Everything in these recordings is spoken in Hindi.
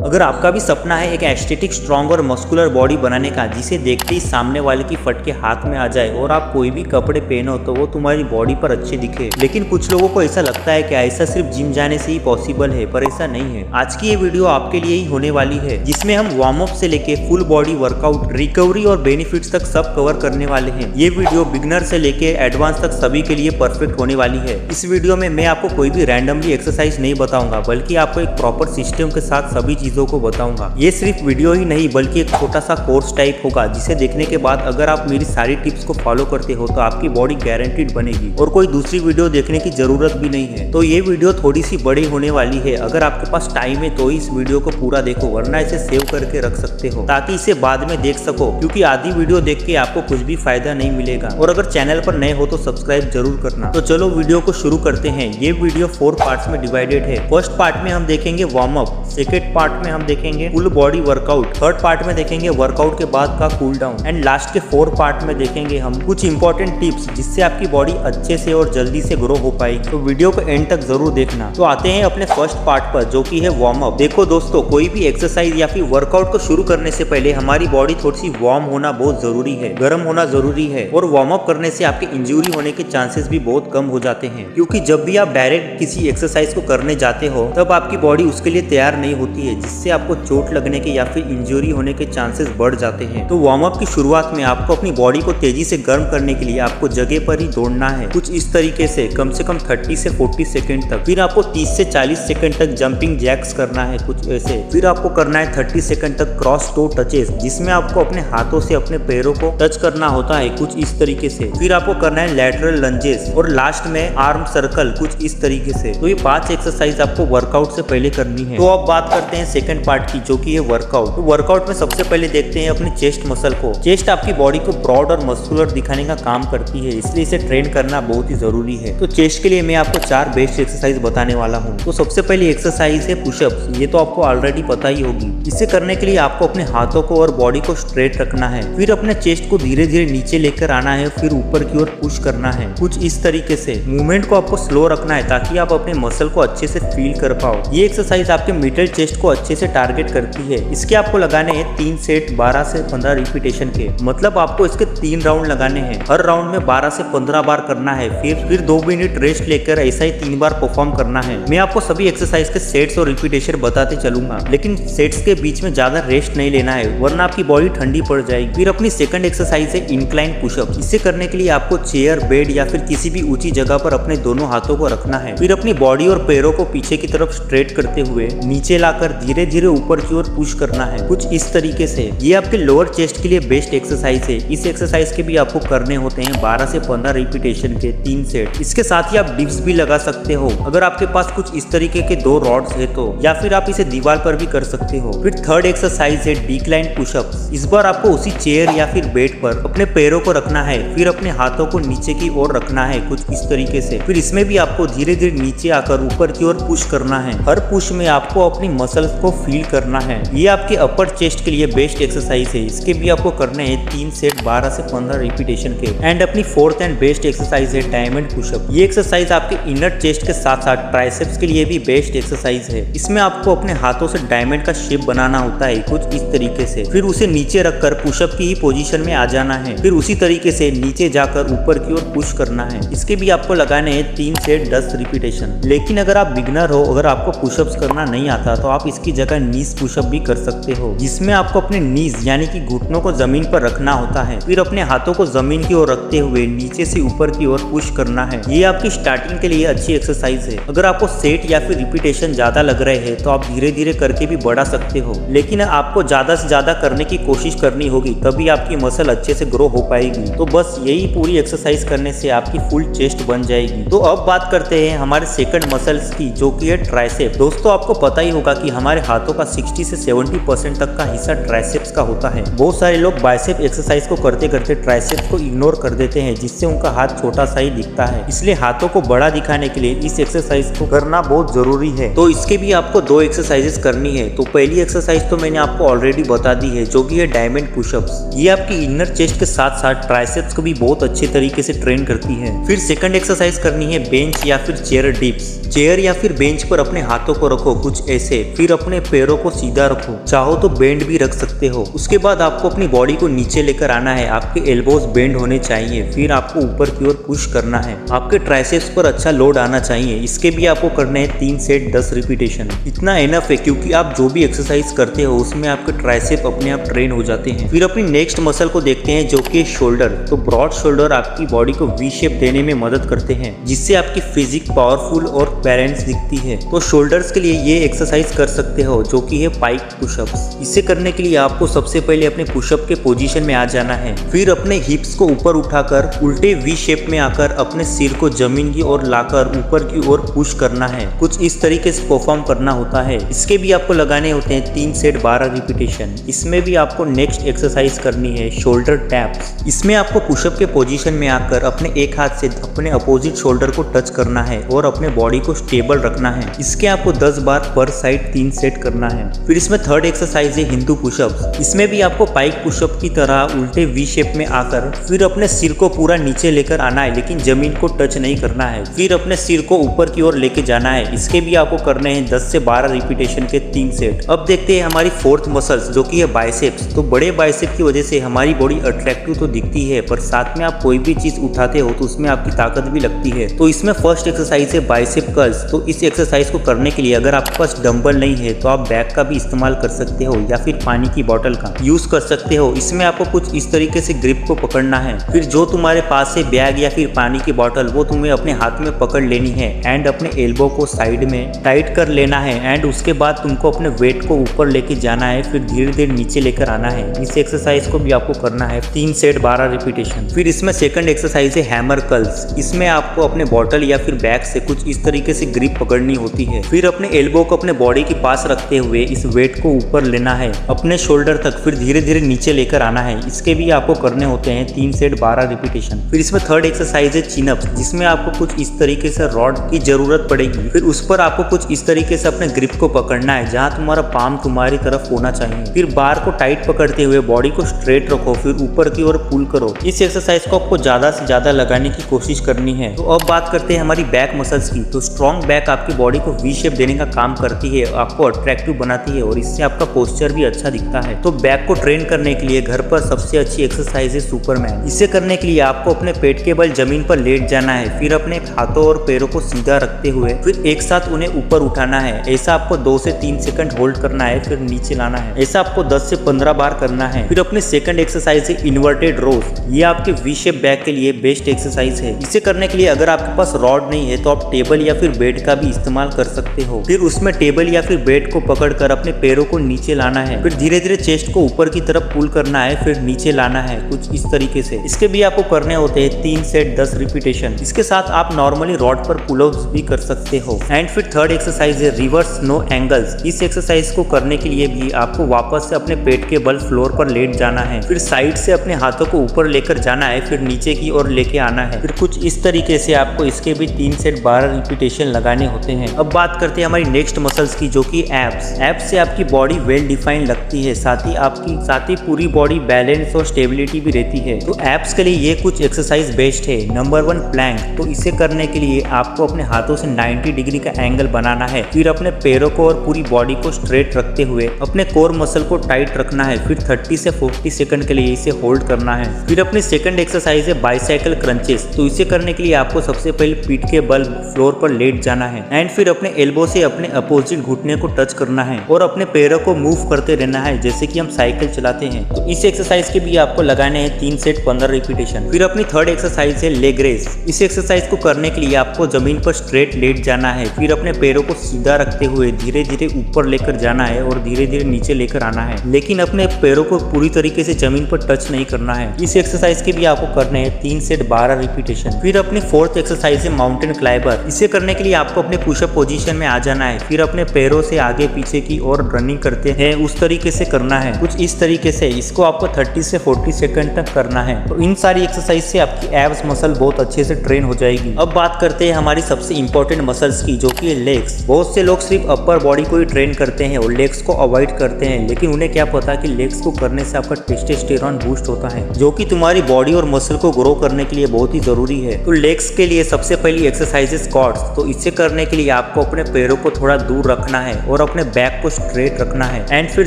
अगर आपका भी सपना है एक एस्थेटिक स्ट्रॉन्ग और मस्कुलर बॉडी बनाने का जिसे देखते ही सामने वाले की फटके हाथ में आ जाए और आप कोई भी कपड़े पहनो तो वो तुम्हारी बॉडी पर अच्छे दिखे, लेकिन कुछ लोगों को ऐसा लगता है कि ऐसा सिर्फ जिम जाने से ही पॉसिबल है, पर ऐसा नहीं है। आज की ये वीडियो आपके लिए ही होने वाली है जिसमें हम वार्म अप से लेके फुल बॉडी वर्कआउट, रिकवरी और बेनिफिट्स तक सब कवर करने वाले हैं। ये वीडियो बिगनर से लेके एडवांस तक सभी के लिए परफेक्ट होने वाली है। इस वीडियो में मैं आपको कोई भी रैंडमली एक्सरसाइज नहीं बताऊंगा, बल्कि आपको एक प्रॉपर सिस्टम के साथ सभी चीजों को बताऊंगा। ये सिर्फ वीडियो ही नहीं बल्कि एक छोटा सा कोर्स टाइप होगा जिसे देखने के बाद अगर आप मेरी सारी टिप्स को फॉलो करते हो तो आपकी बॉडी गारंटीड बनेगी और कोई दूसरी वीडियो देखने की जरूरत भी नहीं है। तो ये वीडियो थोड़ी सी बड़ी होने वाली है। अगर आपके पास टाइम है तो इस वीडियो को पूरा देखो, वरना इसे सेव करके रख सकते हो ताकि इसे बाद में देख सको, क्योंकि आधी वीडियो देख के आपको कुछ भी फायदा नहीं मिलेगा। और अगर चैनल पर नए हो तो सब्सक्राइब जरूर करना। तो चलो वीडियो को शुरू करते हैं। ये वीडियो 4 पार्ट्स में डिवाइडेड है। फर्स्ट पार्ट में हम देखेंगे वार्म अप, सेकेंड पार्ट में हम देखेंगे full body workout, third part में देखेंगे वर्कआउट के बाद का कूल डाउन एंड लास्ट के 4 पार्ट में देखेंगे हम कुछ इंपॉर्टेंट टिप्स जिससे आपकी बॉडी अच्छे से और जल्दी से ग्रो हो पाएगी। तो वीडियो को एंड तक जरूर देखना। तो आते हैं अपने फर्स्ट पार्ट पर जो कि है वार्म अप। देखो दोस्तों, कोई भी एक्सरसाइज या फिर वर्कआउट को शुरू करने से पहले हमारी बॉडी थोड़ी सी वार्म होना बहुत जरूरी है, गर्म होना जरूरी है। और वार्म अप करने से आपके इंजरी होने के चांसेस भी बहुत कम हो जाते हैं, क्योंकि जब भी आप डायरेक्ट किसी एक्सरसाइज को करने जाते हो तब आपकी बॉडी उसके लिए तैयार नहीं होती है, जिससे आपको चोट लगने के या फिर इंजरी होने के चांसेस बढ़ जाते हैं। तो वार्म अप की शुरुआत में आपको अपनी बॉडी को तेजी से गर्म करने के लिए आपको जगह पर ही दौड़ना है, कुछ इस तरीके से कम 30 से 40 सेकंड तक। फिर आपको 30 से 40 सेकंड तक जंपिंग जैक्स करना है, कुछ ऐसे। फिर आपको करना है 30 सेकंड तक क्रॉस टो टचेस, जिसमें आपको अपने हाथों से अपने पैरों को टच करना होता है, कुछ इस तरीके से। फिर आपको करना है लैटरल लंजेस और लास्ट में आर्म सर्कल, कुछ इस तरीके से। तो ये 5 एक्सरसाइज आपको वर्कआउट से पहले करनी है। तो अब बात करते हैं सेकंड पार्ट की जो कि है वर्कआउट। तो वर्कआउट में सबसे पहले देखते हैं अपनी चेस्ट मसल को। चेस्ट आपकी बॉडी को ब्रॉड और मस्कुलर दिखाने का काम करती है, इसलिए इसे ट्रेन करना बहुत ही जरूरी है। तो चेस्ट के लिए मैं आपको 4 बेस्ट एक्सरसाइज बताने वाला हूँ। तो सबसे पहली एक्सरसाइज है पुशअप्स। ये तो आपको ऑलरेडी पता ही होगी। इसे करने के लिए आपको अपने हाथों को और बॉडी को स्ट्रेट रखना है, फिर अपने चेस्ट को धीरे धीरे नीचे लेकर आना है, फिर ऊपर की ओर पुश करना है, कुछ इस तरीके से। मूवमेंट को आपको स्लो रखना है ताकि आप अपने मसल को अच्छे से फील कर पाओ। ये एक्सरसाइज आपके मिडल चेस्ट को अच्छे से टारगेट करती है। इसके आपको लगाने हैं 3 सेट 12 से 15 रिपीटेशन के, मतलब आपको इसके 3 राउंड लगाने हैं। हर राउंड में 12 से 15 बार करना है, फिर 2 मिनट रेस्ट लेकर ऐसा ही 3 बार परफॉर्म करना है। मैं आपको सभी एक्सरसाइज के सेट्स और रिपीटेशन बताते चलूंगा, लेकिन सेट्स के बीच में ज्यादा रेस्ट नहीं लेना है, वरना आपकी बॉडी ठंडी पड़ जाएगी। फिर अपनी सेकंड एक्सरसाइज है इंक्लाइन पुशअप। इसे करने के लिए आपको चेयर, बेड या फिर किसी भी ऊंची जगह पर अपने दोनों हाथों को रखना है, फिर अपनी बॉडी और पैरों को पीछे की तरफ स्ट्रेट करते हुए नीचे लाकर धीरे धीरे ऊपर की ओर पुश करना है, कुछ इस तरीके से। ये आपके लोअर चेस्ट के लिए बेस्ट एक्सरसाइज है। इस एक्सरसाइज के भी आपको करने होते हैं 12 से 15 रिपीटेशन के 3 सेट। इसके साथ ही आप डिप्स भी लगा सकते हो अगर आपके पास कुछ इस तरीके के 2 रॉड्स है तो, या फिर आप इसे दीवार पर भी कर सकते हो। फिर थर्ड एक्सरसाइज है डिक्लाइन पुशअप्स। इस बार आपको उसी चेयर या फिर बेड पर अपने पैरों को रखना है, फिर अपने हाथों को नीचे की ओर रखना है, कुछ इस तरीके से। फिर इसमें भी आपको धीरे धीरे नीचे आकर ऊपर की ओर पुश करना है। हर पुश में आपको अपनी मसल्स को फील करना है। ये आपके अपर चेस्ट के लिए बेस्ट एक्सरसाइज है। इसके भी आपको करने हैं 3 सेट 12 से 15 रिपीटेशन के। एंड अपनी फोर्थ एंड बेस्ट एक्सरसाइज है डायमंड पुशअप। ये एक्सरसाइज आपके इनर चेस्ट के साथ साथ ट्राइसेप्स के लिए भी बेस्ट एक्सरसाइज है। इसमें आपको अपने हाथों से डायमंड का शेप बनाना होता है, कुछ इस तरीके से। फिर उसे नीचे रखकर पुशअप की ही पोजीशन में आ जाना है, फिर उसी तरीके से नीचे जाकर ऊपर की ओर पुश करना है। इसके भी आपको लगाने हैं 3 सेट 10 रिपीटेशन। लेकिन अगर आप बिगनर हो, अगर आपको पुशअप्स करना नहीं आता तो आप इसकी जगह नीज पुशअप भी कर सकते हो, जिसमें आपको अपने नीज यानी कि घुटनों को जमीन पर रखना होता है, फिर अपने हाथों को जमीन की ओर रखते हुए नीचे से ऊपर की ओर पुश करना है। ये आपकी स्टार्टिंग के लिए अच्छी एक्सरसाइज है। अगर आपको सेट या फिर रिपीटेशन ज्यादा लग रहे हैं तो आप धीरे धीरे करके भी बढ़ा सकते हो, लेकिन आपको ज्यादा से ज्यादा करने की कोशिश करनी होगी, तभी आपकी मसल अच्छे से ग्रो हो पाएगी। तो बस यही पूरी एक्सरसाइज करने से आपकी फुल चेस्ट बन जाएगी। तो अब बात करते हैं हमारे सेकंड मसल्स की जो कि है ट्राइसेप। दोस्तों, आपको पता ही होगा कि हमारे हाथों का 60 से 70% तक का हिस्सा ट्राइसेप्स का होता है। बहुत सारे लोग बाइसेप एक्सरसाइज को करते करते ट्राइसेप्स को इग्नोर कर देते हैं, जिससे उनका हाथ छोटा सा ही दिखता है। इसलिए हाथों को बड़ा दिखाने के लिए इस एक्सरसाइज को करना बहुत जरूरी है। तो इसके भी आपको 2 एक्सरसाइजेस करनी है। तो पहली एक्सरसाइज तो मैंने आपको ऑलरेडी बता दी है जो कि है डायमंड पुशअप्स। ये आपकी इनर चेस्ट के साथ साथ ट्राइसेप्स को भी बहुत अच्छे तरीके से ट्रेन करती है। फिर सेकंड एक्सरसाइज करनी है बेंच या फिर चेयर डिप्स। चेयर या फिर बेंच पर अपने हाथों को रखो कुछ ऐसे, फिर अपने पैरों को सीधा रखो, चाहो तो बेंड भी रख सकते हो। उसके बाद आपको अपनी बॉडी को नीचे लेकर आना है, आपके एल्बोज बेंड होने चाहिए, फिर आपको ऊपर की ओर पुश करना है। आपके ट्राइसेप्स पर अच्छा लोड आना चाहिए। इसके भी आपको करने हैं 3 सेट 10 रिपीटेशन। इतना एनफ है क्योंकि आप जो भी एक्सरसाइज करते हो उसमें आपके ट्राइसेप अपने आप ट्रेन हो जाते हैं। फिर अपनी नेक्स्ट मसल को देखते हैं जो कि शोल्डर। तो ब्रॉड शोल्डर आपकी बॉडी को वी शेप देने में मदद करते हैं, जिससे आपकी फिजिक पावरफुल और बैलेंस दिखती है। तो शोल्डर्स के लिए ये एक्सरसाइज कर सकते हो जो कि है पाइक पुशअप्स। इसे करने के लिए आपको सबसे पहले अपने पुशअप के पोजीशन में आ जाना है, फिर अपने हिप्स को ऊपर उठाकर उल्टे वी शेप में आकर अपने सिर को जमीन की ओर लाकर ऊपर की ओर पुश करना है। कुछ इस तरीके से परफॉर्म करना होता है। इसके भी आपको लगाने होते हैं 3 सेट 12 रिपीटेशन। इसमें भी आपको नेक्स्ट एक्सरसाइज करनी है शोल्डर टैप्स। इसमें आपको पुशअप के पोजीशन में आकर अपने एक हाथ से अपने अपोजिट शोल्डर को टच करना है और अपने बॉडी को स्टेबल रखना है। इसके आपको 10 बार पर साइड 3 सेट करना है। फिर इसमें थर्ड एक्सरसाइज है हिंदू पुशअप्स। इसमें भी आपको पाइक पुशअप की तरह उल्टे वी शेप में आकर फिर अपने सिर को पूरा नीचे लेकर आना है, लेकिन जमीन को टच नहीं करना है। फिर अपने सिर को ऊपर की ओर लेके जाना है। इसके भी आपको करने हैं 10 से 12 रिपीटेशन के 3 सेट। अब देखते हैं हमारी फोर्थ मसल्स जो कि है बाइसेप्स। तो बड़े बाइसेप की वजह से हमारी बॉडी अट्रैक्टिव तो दिखती है, पर साथ में आप कोई भी चीज उठाते हो तो उसमें आपकी ताकत भी लगती है। तो इसमें फर्स्ट एक्सरसाइज है बाइसेप कर्ल्स। तो इस एक्सरसाइज को करने के लिए अगर आपके पास डंबल नहीं है तो आप बैग का भी इस्तेमाल कर सकते हो या फिर पानी की बोतल का यूज कर सकते हो। इसमें आपको कुछ इस तरीके से ग्रिप को पकड़ना है, फिर जो तुम्हारे पास है बैग या फिर पानी की बोतल वो तुम्हें अपने हाथ में पकड़ लेनी है एंड अपने एल्बो को साइड में टाइट कर लेना है एंड उसके बाद तुमको अपने वेट को ऊपर लेके जाना है, फिर धीरे धीरे नीचे लेकर आना है। इस एक्सरसाइज को भी आपको करना है 3 सेट 12 रिपीटेशन। फिर इसमें सेकंड एक्सरसाइज है हैमर कर्ल्स। इसमें आपको अपने बोतल या फिर बैग से कुछ इस तरीके से ग्रिप पकड़नी होती है, फिर अपने एल्बो को अपने बॉडी के पास रखते हुए इस वेट को ऊपर लेना है अपने शोल्डर तक, फिर धीरे धीरे नीचे लेकर आना है। इसके भी आपको करने होते हैं 3 सेट 12 रिपीटेशन। फिर इसमें थर्ड एक्सरसाइज है चिन अप, जिसमें आपको कुछ इस तरीके से रॉड की जरूरत पड़ेगी, फिर उस पर आपको कुछ इस तरीके से अपने ग्रिप को पकड़ना है जहां तुम्हारा पाम तुम्हारी तरफ होना चाहिए। फिर बार को टाइट पकड़ते हुए बॉडी को स्ट्रेट रखो, फिर ऊपर की ओर पुल करो। इस एक्सरसाइज को आपको ज्यादा से ज्यादा लगाने की कोशिश करनी है। तो अब बात करते हैं हमारी बैक मसल्स की। तो स्ट्रॉन्ग बैक आपकी बॉडी को वी शेप देने का काम करती है, आपको अट्रैक्टिव बनाती है और इससे आपका पोस्चर भी अच्छा दिखता है। तो बैक को ट्रेन करने के लिए घर पर सबसे अच्छी एक्सरसाइज है सुपरमैन। इसे करने के लिए आपको अपने पेट के बल जमीन पर लेट जाना है, फिर अपने हाथों और पैरों को सीधा रखते हुए फिर एक साथ उन्हें ऊपर उठाना है। ऐसा आपको 2 से 3 सेकंड होल्ड करना है, फिर नीचे लाना है। ऐसा आपको 10 से 15 बार करना है। फिर अपनी सेकंड एक्सरसाइज है इन्वर्टेड रोज। ये आपके वी शेप बैक के लिए बेस्ट एक्सरसाइज है। इसे करने के लिए अगर आपके पास रॉड नहीं है तो आप टेबल या फिर बेड का भी इस्तेमाल कर सकते हो। फिर उसमें टेबल या फिर बेड को पकड़कर अपने पैरों को नीचे लाना है, फिर धीरे धीरे चेस्ट को ऊपर की तरफ पुल करना है, फिर नीचे लाना है कुछ इस तरीके से। इसके भी आपको करने होते हैं 3 सेट 10 रिपीटेशन। इसके साथ आप नॉर्मली रॉड पर पुलअप्स भी कर सकते हो। एंड फिर थर्ड एक्सरसाइज है रिवर्स नो एंगल्स। इस एक्सरसाइज को करने के लिए भी आपको वापस से अपने पेट के बल फ्लोर पर लेट जाना है, फिर साइड से अपने हाथों को ऊपर लेकर जाना है, फिर नीचे की ओर लेके आना है। फिर कुछ इस तरीके से आपको इसके भी 3 सेट 12 रिपीटेशन लगाने होते हैं। अब बात करते हैं हमारी नेक्स्ट मसल्स की जो कि एब्स। एब्स से आपकी बॉडी वेल डिफाइंड लगती है, साथ ही पूरी बॉडी बैलेंस और स्टेबिलिटी भी रहती है। तो एब्स के लिए ये कुछ एक्सरसाइज बेस्ट है। Number 1 plank. तो इसे करने के लिए आपको अपने हाथों से 90 डिग्री का एंगल बनाना है, फिर अपने पैरों को और पूरी बॉडी को स्ट्रेट रखते हुए अपने कोर मसल को टाइट रखना है, फिर 30 से 40 सेकंड के लिए इसे होल्ड करना है। फिर अपनी सेकंड एक्सरसाइज है बाइसाइकिल क्रंचेस। तो इसे करने के लिए आपको सबसे पहले पीठ के बल फ्लोर पर लेट जाना है एंड फिर अपने एल्बो से अपने अपोजिट घुटने को टच करना है और अपने पैरों को मूव करते रहना है जैसे कि हम साइकिल चलाते हैं। तो इस एक्सरसाइज के भी आपको लगाने हैं 3 सेट 15 रिपीटेशन। फिर अपनी थर्ड एक्सरसाइज है लेग रेस। इस एक्सरसाइज को करने के लिए आपको जमीन पर स्ट्रेट लेट जाना है, फिर अपने पैरों को सीधा रखते हुए धीरे धीरे ऊपर लेकर जाना है और धीरे धीरे नीचे लेकर आना है, लेकिन अपने पैरों को पूरी तरीके से जमीन पर टच नहीं करना है। इस एक्सरसाइज के भी आपको करने हैं 3 सेट 12 रिपीटेशन। फिर अपनी फोर्थ एक्सरसाइज है माउंटेन क्लाइंबर। इसे करने के लिए आपको अपने पुशअप पोजीशन में आ जाना है, फिर अपने पैरों से आगे पीछे की ओर रनिंग करते हैं उस तरीके से करना है, कुछ इस तरीके से। इसको आपको 30 से 40 सेकंड तक करना है। तो इन सारी एक्सरसाइज से आपकी एब्स मसल बहुत अच्छे से ट्रेन हो जाएगी। अब बात करते हैं हमारी सबसे इंपॉर्टेंट मसल्स की जो कि लेग्स। बहुत से लोग सिर्फ अपर बॉडी को ही ट्रेन करते हैं और लेग्स को अवॉइड करते हैं, लेकिन उन्हें क्या पता कि लेग्स को करने से आपका टेस्टोस्टेरोन बूस्ट होता है जो कि तुम्हारी बॉडी और मसल को ग्रो करने के लिए बहुत ही जरूरी है। तो लेग्स के लिए सबसे पहली एक्सरसाइज है स्क्वाट्स। तो इसे करने के लिए आपको अपने पैरों को थोड़ा दूर रखना है और अपने बैक को स्ट्रेट रखना है। एंड फिर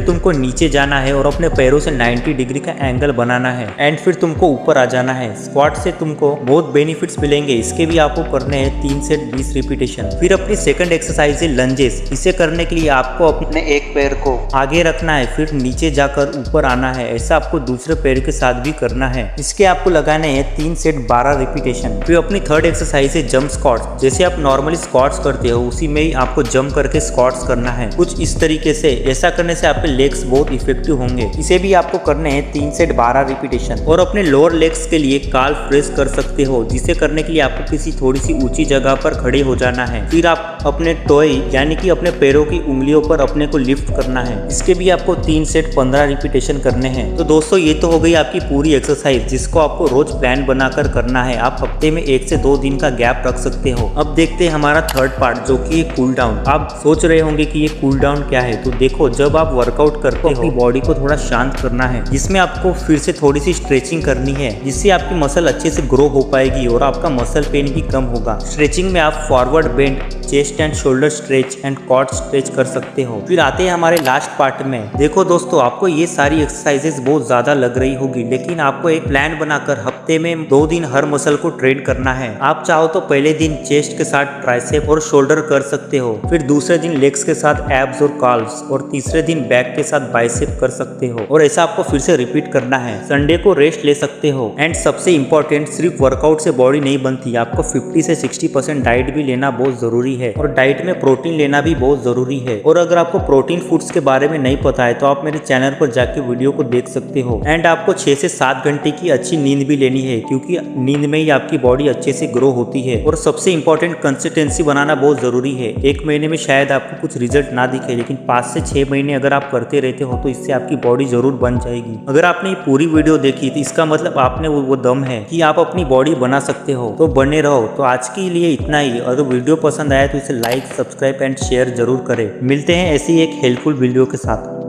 तुमको नीचे जाना है और अपने पैरों से 90 डिग्री का एंगल बनाना है। एंड फिर तुमको ऊपर आ जाना है। स्क्वाट से तुमको बहुत बेनिफिट्स मिलेंगे। इसके भी आपको करने हैं 3 से 20 रिपीटेशन। फिर अपनी सेकंड एक्सरसाइज है लंजेस। इसे करने के लिए आपको अपने एक पैर को आगे रखना है, फिर नीचे जाकर ऊपर आना है। ऐसा आपको दूसरे पैर के साथ भी करना है। इसके आपको लगाने हैं 3 सेट 12 रिपीटेशन। फिर अपनी थर्ड एक्सरसाइज है जंप स्क्वाट्स। जैसे आप नॉर्मली स्क्वाट्स करते हो उसी में ही आपको जंप करके स्क्वाट्स करना है, कुछ इस तरीके से। ऐसा करने से आपके लेग्स बहुत इफेक्टिव होंगे। इसे भी आपको करने हैं 3 सेट 12 रिपीटेशन। और अपने लोअर लेग्स के लिए काल प्रेस कर सकते हो, जिसे करने के लिए आपको किसी थोड़ी सी ऊंची जगह पर खड़े हो जाना है। फिर आप अपने टोए यानी कि अपने पैरों की उंगलियों पर अपने को लिफ्ट करना है। इसके भी आपको 3 सेट 15 रिपीटेशन करने हैं। तो दोस्तों ये तो हो गई आपकी पूरी एक्सरसाइज, जिसको आपको रोज प्लान बनाकर करना है। आप हफ्ते में 1 से 2 दिन का गैप रख सकते हो। अब देखते हैं हमारा थर्ड पार्ट, जो कि है कूल डाउन। आप सोच रहे होंगे कि ये कूल डाउन क्या है। तो देखो, जब आप वर्कआउट करते हो अपनी बॉडी को थोड़ा शांत करना है, जिसमें आपको फिर से थोड़ी सी स्ट्रेचिंग करनी है, जिससे आपकी मसल अच्छे से ग्रो हो पाएगी और आपका मसल पेन भी कम होगा। स्ट्रेचिंग में आप forward bend, chest and shoulder stretch and quad stretch कर सकते हो। फिर आते हैं हमारे लास्ट पार्ट में। देखो दोस्तों, आपको ये सारी एक्सरसाइजेस बहुत ज्यादा लग रही होगी, लेकिन आपको एक प्लान बनाकर हफ्ते में 2 दिन हर मसल को ट्रेन करना है। आप चाहो तो पहले दिन चेस्ट के साथ ट्राइसेप और शोल्डर कर सकते हो, फिर दूसरे दिन लेग्स के साथ एब्स और काल्व्स, और तीसरे दिन बैक के साथ बाइसेप कर सकते हो। और ऐसा आपको फिर से रिपीट करना है। संडे को रेस्ट ले सकते हो। एंड सबसे इंपॉर्टेंट, सिर्फ वर्कआउट से बॉडी नहीं बनती, आपको 50 से 60% डाइट भी लेना बहुत जरूरी है। और डाइट में प्रोटीन लेना भी बहुत जरूरी है। और अगर आपको प्रोटीन फूड्स के बारे में नहीं पता है तो आप मेरे चैनल पर जाके वीडियो को देख सकते हो। एंड आपको 6 से 7 घंटे की अच्छी नींद भी लेनी है, क्योंकि नींद में ही आपकी बॉडी अच्छे से ग्रो होती है। और सबसे इंपॉर्टेंट, कंसिस्टेंसी बनाना बहुत जरूरी है। 1 महीने में शायद आपको कुछ रिजल्ट ना दिखे, लेकिन 5 से 6 महीने अगर आप करते रहते हो तो इससे आपकी बॉडी जरूर बन जाएगी। अगर आपने ये पूरी वीडियो देखी तो इसका मतलब आपने वो दम है कि आप अपनी बॉडी बना सकते हो। तो बने रहो। तो आज के लिए इतना ही। अगर वीडियो पसंद आया तो इसे लाइक, सब्सक्राइब एंड शेयर जरूर करें। मिलते हैं ऐसी एक हेल्पफुल वीडियो के साथ।